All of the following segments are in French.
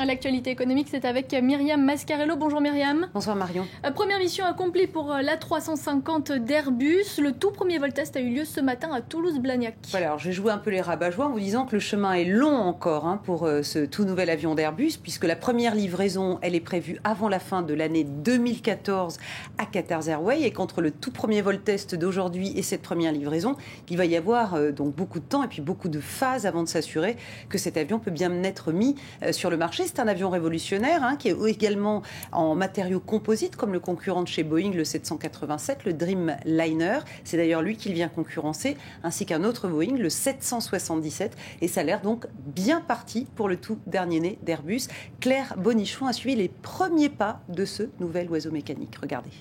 L'actualité économique, c'est avec Myriam Mascarello. Bonjour Myriam. Bonsoir Marion. Première mission accomplie pour l'A350 d'Airbus. Le tout premier vol test a eu lieu ce matin à Toulouse-Blagnac. Voilà, alors je vais jouer un peu les rabat-joie en vous disant que le chemin est long encore pour ce tout nouvel avion d'Airbus, puisque la première livraison, elle est prévue avant la fin de l'année 2014 à Qatar Airways, et qu'entre le tout premier vol test d'aujourd'hui et cette première livraison, il va y avoir donc beaucoup de temps et puis beaucoup de phases avant de s'assurer que cet avion peut bien être mis sur le marché. C'est un avion révolutionnaire qui est également en matériaux composites comme le concurrent de chez Boeing, le 787, le Dreamliner. C'est d'ailleurs lui qui vient concurrencer, ainsi qu'un autre Boeing, le 777. Et ça a l'air donc bien parti pour le tout dernier né d'Airbus. Claire Bonichon a suivi les premiers pas de ce nouvel oiseau mécanique. Regardez.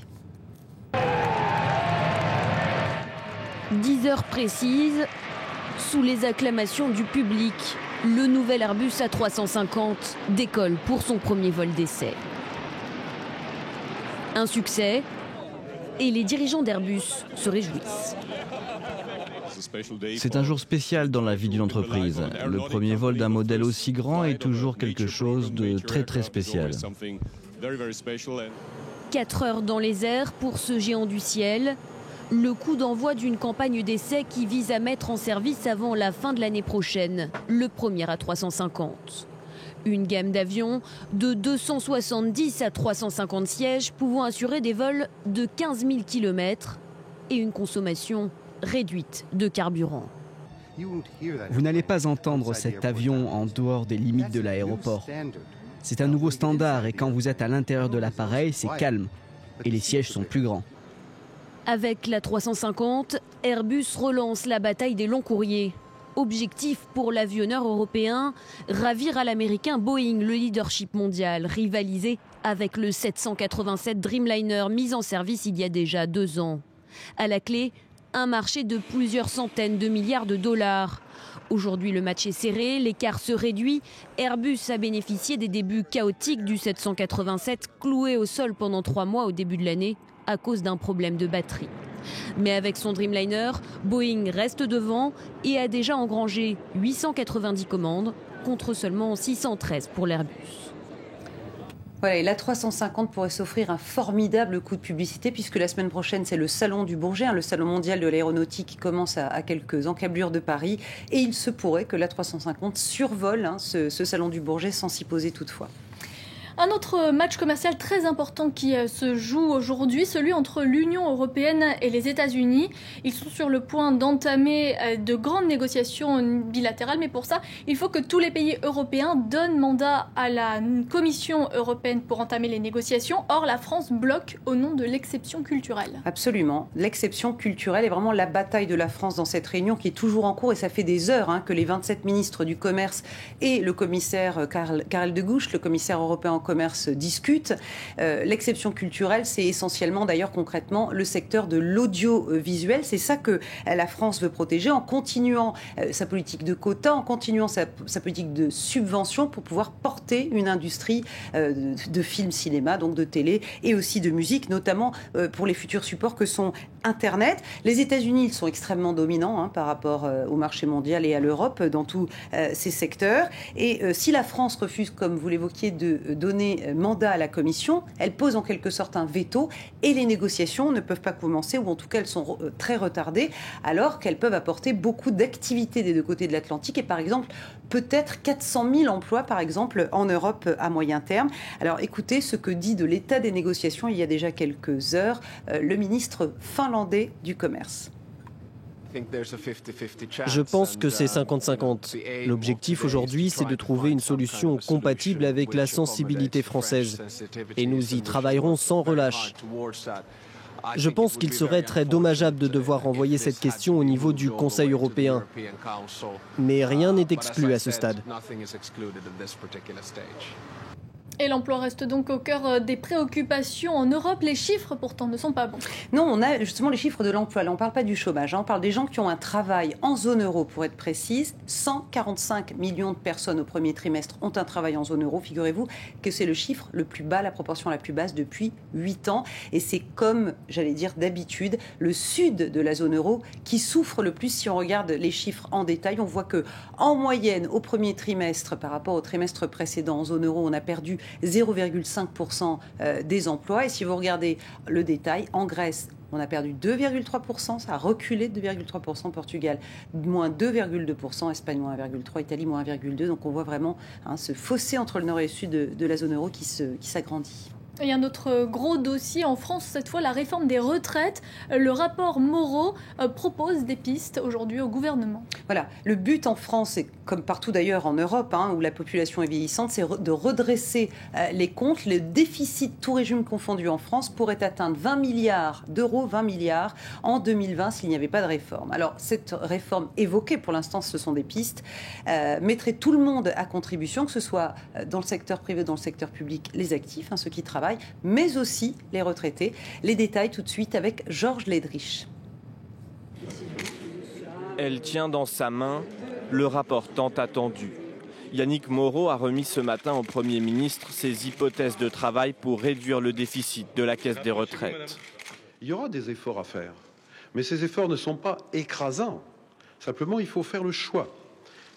10 heures précises, sous les acclamations du public, le nouvel Airbus A350 décolle pour son premier vol d'essai. Un succès, et les dirigeants d'Airbus se réjouissent. C'est un jour spécial dans la vie d'une entreprise. Le premier vol d'un modèle aussi grand est toujours quelque chose de très très spécial. 4 heures dans les airs pour ce géant du ciel. Le coup d'envoi d'une campagne d'essai qui vise à mettre en service avant la fin de l'année prochaine le premier A350. Une gamme d'avions de 270 à 350 sièges pouvant assurer des vols de 15 000 km et une consommation réduite de carburant. Vous n'allez pas entendre cet avion en dehors des limites de l'aéroport. C'est un nouveau standard et quand vous êtes à l'intérieur de l'appareil, c'est calme et les sièges sont plus grands. Avec la 350, Airbus relance la bataille des longs courriers. Objectif pour l'avionneur européen, ravir à l'américain Boeing, le leadership mondial, rivalisé avec le 787 Dreamliner mis en service il y a déjà 2 ans. À la clé, un marché de plusieurs centaines de milliards de dollars. Aujourd'hui, le match est serré, l'écart se réduit. Airbus a bénéficié des débuts chaotiques du 787, cloué au sol pendant 3 mois au début de l'année à cause d'un problème de batterie. Mais avec son Dreamliner, Boeing reste devant et a déjà engrangé 890 commandes contre seulement 613 pour l'Airbus. Voilà, et l'A350 pourrait s'offrir un formidable coup de publicité puisque la semaine prochaine, c'est le Salon du Bourget, le Salon mondial de l'aéronautique qui commence à quelques encablures de Paris. Et il se pourrait que l'A350 survole ce Salon du Bourget sans s'y poser toutefois. Un autre match commercial très important qui se joue aujourd'hui, celui entre l'Union européenne et les États-Unis. Ils sont sur le point d'entamer de grandes négociations bilatérales, mais pour ça, il faut que tous les pays européens donnent mandat à la Commission européenne pour entamer les négociations. Or, la France bloque au nom de l'exception culturelle. Absolument. L'exception culturelle est vraiment la bataille de la France dans cette réunion qui est toujours en cours et ça fait des heures que les 27 ministres du commerce et le commissaire Karel de Gucht, le commissaire européen commerce discute. L'exception culturelle, c'est essentiellement, d'ailleurs concrètement, le secteur de l'audiovisuel. C'est ça que la France veut protéger en continuant sa politique de quotas, en continuant sa politique de subvention pour pouvoir porter une industrie de film cinéma, donc de télé et aussi de musique, notamment pour les futurs supports que sont Internet. Les États-Unis, ils sont extrêmement dominants par rapport au marché mondial et à l'Europe dans tous ces secteurs. Et si la France refuse, comme vous l'évoquiez, de donner mandat à la Commission, elle pose en quelque sorte un veto et les négociations ne peuvent pas commencer, ou en tout cas elles sont très retardées, alors qu'elles peuvent apporter beaucoup d'activités des deux côtés de l'Atlantique et par exemple peut-être 400 000 emplois par exemple en Europe à moyen terme. Alors écoutez ce que dit de l'état des négociations il y a déjà quelques heures le ministre finlandais du commerce. Je pense que c'est 50-50. L'objectif aujourd'hui, c'est de trouver une solution compatible avec la sensibilité française. Et nous y travaillerons sans relâche. Je pense qu'il serait très dommageable de devoir renvoyer cette question au niveau du Conseil européen. Mais rien n'est exclu à ce stade. Et l'emploi reste donc au cœur des préoccupations en Europe. Les chiffres, pourtant, ne sont pas bons. Non, on a justement les chiffres de l'emploi. Là, on ne parle pas du chômage. On parle des gens qui ont un travail en zone euro, pour être précise. 145 millions de personnes au premier trimestre ont un travail en zone euro. Figurez-vous que c'est le chiffre le plus bas, la proportion la plus basse depuis 8 ans. Et c'est comme, j'allais dire, d'habitude, le sud de la zone euro qui souffre le plus. Si on regarde les chiffres en détail, on voit que en moyenne, au premier trimestre, par rapport au trimestre précédent en zone euro, on a perdu 0,5% des emplois. Et si vous regardez le détail, en Grèce, on a perdu 2,3%, ça a reculé de 2,3%, Portugal, moins 2,2%, Espagne, moins 1,3%, Italie, moins 1,2%. Donc on voit vraiment ce fossé entre le nord et le sud de la zone euro qui s'agrandit. Il y a un autre gros dossier en France, cette fois la réforme des retraites. Le rapport Moreau propose des pistes aujourd'hui au gouvernement. Voilà, le but en France, et comme partout d'ailleurs en Europe, où la population est vieillissante, c'est de redresser les comptes. Le déficit, tout régime confondu en France, pourrait atteindre 20 milliards d'euros, 20 milliards en 2020 s'il n'y avait pas de réforme. Alors cette réforme évoquée, pour l'instant ce sont des pistes, mettrait tout le monde à contribution, que ce soit dans le secteur privé, dans le secteur public, les actifs, ceux qui travaillent, mais aussi les retraités. Les détails tout de suite avec Georges Ledrich. Elle tient dans sa main le rapport tant attendu. Yannick Moreau a remis ce matin au Premier ministre ses hypothèses de travail pour réduire le déficit de la Caisse des retraites. Il y aura des efforts à faire, mais ces efforts ne sont pas écrasants. Simplement, il faut faire le choix.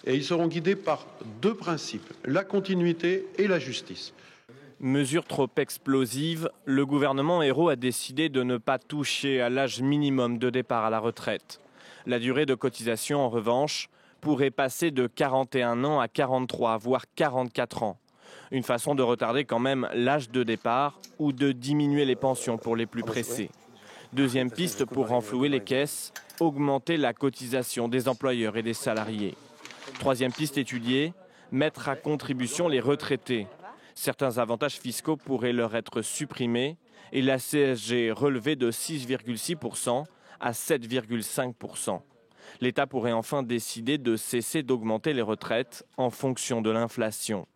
Et ils seront guidés par deux principes, la continuité et la justice. Mesure trop explosive, le gouvernement Ayrault a décidé de ne pas toucher à l'âge minimum de départ à la retraite. La durée de cotisation, en revanche, pourrait passer de 41 ans à 43, voire 44 ans. Une façon de retarder quand même l'âge de départ ou de diminuer les pensions pour les plus pressés. Deuxième piste pour renflouer les caisses, augmenter la cotisation des employeurs et des salariés. Troisième piste étudiée, mettre à contribution les retraités. Certains avantages fiscaux pourraient leur être supprimés et la CSG relevée de 6,6% à 7,5%. L'État pourrait enfin décider de cesser d'augmenter les retraites en fonction de l'inflation.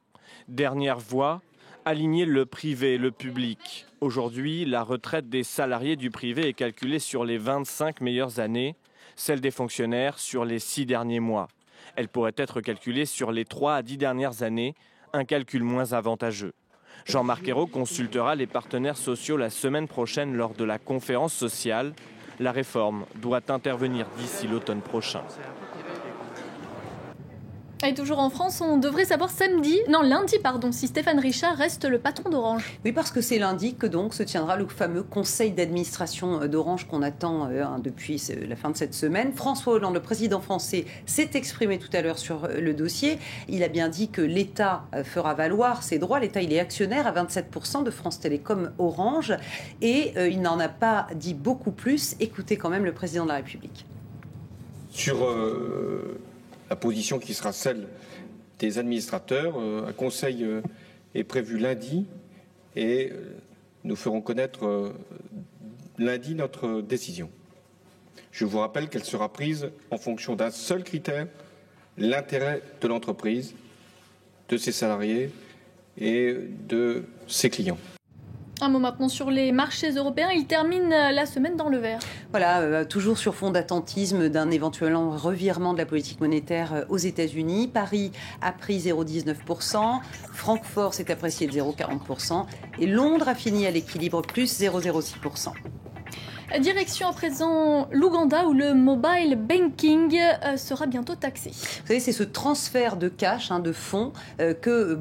Dernière voie, aligner le privé et le public. Aujourd'hui, la retraite des salariés du privé est calculée sur les 25 meilleures années, celle des fonctionnaires sur les 6 derniers mois. Elle pourrait être calculée sur les 3 à 10 dernières années, un calcul moins avantageux. Jean-Marc Ayrault consultera les partenaires sociaux la semaine prochaine lors de la conférence sociale. La réforme doit intervenir d'ici l'automne prochain. Et toujours en France, on devrait savoir lundi, si Stéphane Richard reste le patron d'Orange. Oui, parce que c'est lundi que donc se tiendra le fameux conseil d'administration d'Orange qu'on attend depuis la fin de cette semaine. François Hollande, le président français, s'est exprimé tout à l'heure sur le dossier. Il a bien dit que l'État fera valoir ses droits. L'État, il est actionnaire à 27% de France Télécom Orange. Et il n'en a pas dit beaucoup plus. Écoutez quand même le président de la République. Sur la position qui sera celle des administrateurs, un conseil est prévu lundi et nous ferons connaître lundi notre décision. Je vous rappelle qu'elle sera prise en fonction d'un seul critère, l'intérêt de l'entreprise, de ses salariés et de ses clients. Un mot maintenant sur les marchés européens. Ils terminent la semaine dans le vert. Voilà, toujours sur fond d'attentisme d'un éventuel revirement de la politique monétaire aux États-Unis. Paris a pris 0,19%, Francfort s'est apprécié de 0,40% et Londres a fini à l'équilibre plus 0,06%. Direction à présent l'Ouganda où le mobile banking sera bientôt taxé. Vous savez, c'est ce transfert de cash, de fonds, que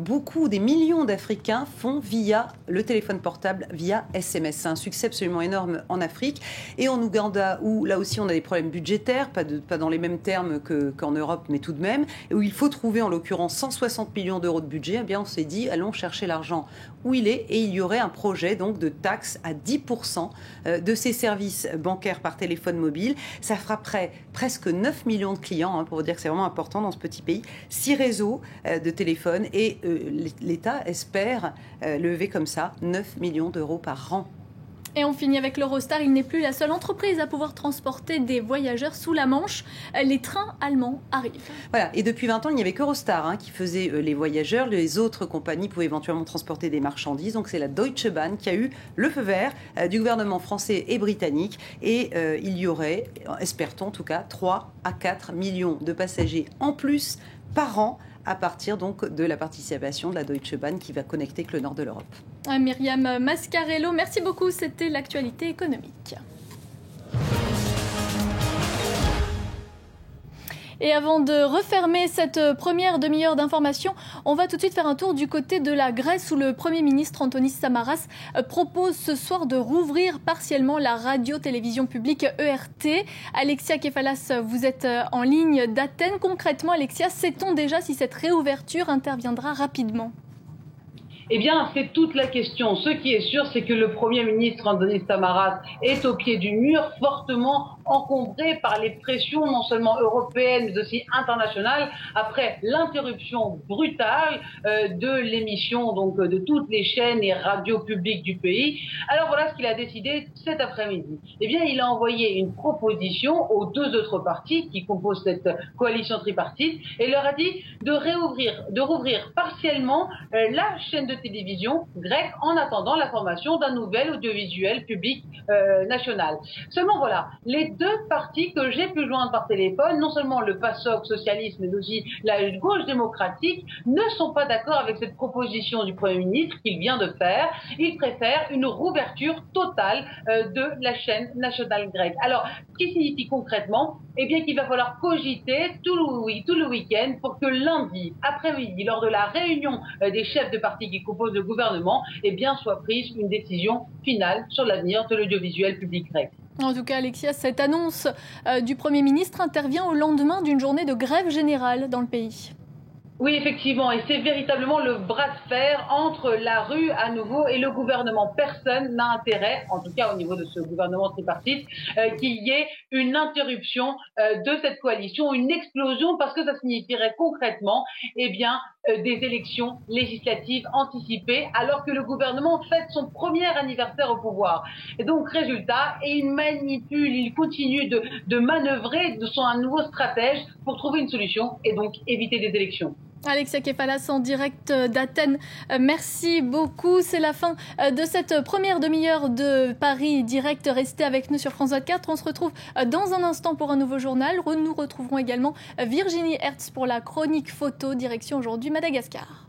des millions d'Africains font via le téléphone portable, via SMS. C'est un succès absolument énorme en Afrique. Et en Ouganda, où là aussi on a des problèmes budgétaires, pas dans les mêmes termes qu'en Europe, mais tout de même, et où il faut trouver en l'occurrence 160 millions d'euros de budget, eh bien on s'est dit, allons chercher l'argent où il est. Et il y aurait un projet donc de taxe à 10% de ces services bancaires par téléphone mobile. Ça fera presque 9 millions de clients, pour vous dire que c'est vraiment important dans ce petit pays. 6 réseaux de téléphones et l'État espère lever comme ça 9 millions d'euros par an. Et on finit avec l'Eurostar. Il n'est plus la seule entreprise à pouvoir transporter des voyageurs sous la Manche. Les trains allemands arrivent. Voilà. Et depuis 20 ans, il n'y avait qu'Eurostar qui faisait les voyageurs. Les autres compagnies pouvaient éventuellement transporter des marchandises. Donc c'est la Deutsche Bahn qui a eu le feu vert du gouvernement français et britannique. Et il y aurait, espère-t-on en tout cas, 3 à 4 millions de passagers en plus par an, à partir donc de la participation de la Deutsche Bahn qui va connecter avec le nord de l'Europe. Myriam Mascarello, merci beaucoup. C'était l'actualité économique. Et avant de refermer cette première demi-heure d'information, on va tout de suite faire un tour du côté de la Grèce où le Premier ministre Antonis Samaras propose ce soir de rouvrir partiellement la radio-télévision publique ERT. Alexia Kefalas, vous êtes en ligne d'Athènes. Concrètement, Alexia, sait-on déjà si cette réouverture interviendra rapidement ? Eh bien, c'est toute la question. Ce qui est sûr, c'est que le Premier ministre Antonis Samaras est au pied du mur, fortement encombré par les pressions non seulement européennes mais aussi internationales après l'interruption brutale de l'émission donc de toutes les chaînes et radios publiques du pays. Alors voilà ce qu'il a décidé cet après-midi. Eh bien, il a envoyé une proposition aux deux autres partis qui composent cette coalition tripartite et leur a dit de rouvrir partiellement la chaîne de télévision grecque en attendant la formation d'un nouvel audiovisuel public national. Seulement voilà, les deux partis que j'ai pu joindre par téléphone, non seulement le PASOK socialiste mais aussi la gauche démocratique, ne sont pas d'accord avec cette proposition du Premier ministre qu'il vient de faire. Ils préfèrent une rouverture totale de la chaîne nationale grecque. Alors, ce qui signifie concrètement, eh bien qu'il va falloir cogiter tout le week-end pour que lundi après-midi, lors de la réunion des chefs de partis qui composent le gouvernement, eh bien soit prise une décision finale sur l'avenir de l'audiovisuel public grec. En tout cas, Alexia, cette annonce du Premier ministre intervient au lendemain d'une journée de grève générale dans le pays. Oui, effectivement, et c'est véritablement le bras de fer entre la rue à nouveau et le gouvernement. Personne n'a intérêt, en tout cas au niveau de ce gouvernement tripartite, qu'il y ait une interruption de cette coalition, une explosion, parce que ça signifierait concrètement, eh bien, des élections législatives anticipées, alors que le gouvernement fête son premier anniversaire au pouvoir. Et donc, résultat, il manipule, il continue de manœuvrer, de son un nouveau stratège pour trouver une solution et donc éviter des élections. Alexia Kefalas en direct d'Athènes, merci beaucoup. C'est la fin de cette première demi-heure de Paris Direct. Restez avec nous sur France 24. On se retrouve dans un instant pour un nouveau journal. Nous retrouverons également Virginie Hertz pour la chronique photo, direction aujourd'hui Madagascar.